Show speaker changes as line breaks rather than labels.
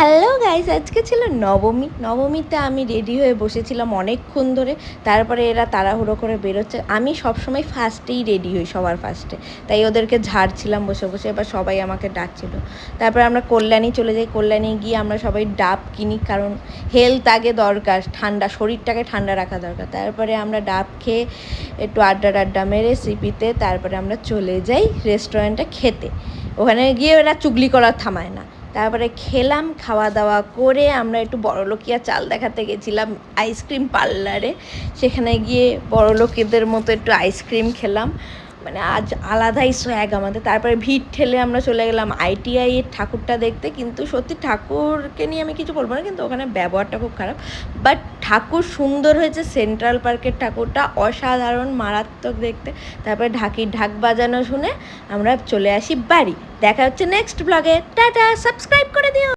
Hello guys, আজকে ছিল নবমীতে আমি রেডি হয়ে বসেছিলাম অনেকক্ষণ ধরে। তারপরে এরা তাড়াহুড়ো করে বেরোচ্ছে। আমি সবসময় ফার্স্টেই রেডি হই, সবার ফার্স্টে, তাই ওদেরকে ঝাড়ছিলাম বসে বসে। এবার সবাই আমাকে ডাকছিল। তারপরে আমরা কল্যাণী চলে যাই। কল্যাণী গিয়ে আমরা সবাই ডাব কিনি, কারণ হেলথ আগে দরকার, ঠান্ডা শরীরটাকে ঠান্ডা রাখা দরকার। তারপরে আমরা ডাব খেয়ে একটু আড্ডা মেরে সিপিতে তারপরে আমরা চলে যাই রেস্টুরেন্টে খেতে। ওখানে গিয়ে ওরা চুগলি করা থামায় না। তারপরে খেলাম, খাওয়া দাওয়া করে আমরা একটু বড়লোকিয়া চাল দেখাতে গেছিলাম আইসক্রিম পার্লারে। সেখানে গিয়ে বড়লোকেদের মতো একটু আইসক্রিম খেলাম, মানে আজ আলাদাই সোয়াগ আমাদের। তারপরে ভিড় ঠেলে আমরা চলে গেলাম ITI এর ঠাকুরটা দেখতে। কিন্তু সত্যি ঠাকুরকে নিয়ে আমি কিছু বলবো না, কিন্তু ওখানে ব্যবহারটা খুব খারাপ। বাট ঠাকুর সুন্দর হয়েছে, সেন্ট্রাল পার্কের ঠাকুরটা অসাধারণ, মারাত্মক দেখতে। তারপরে ঢাক বাজানো শুনে আমরা চলে আসি বাড়ি। দেখা হচ্ছে নেক্সট ব্লগে। টাটা, সাবস্ক্রাইব করে দিও।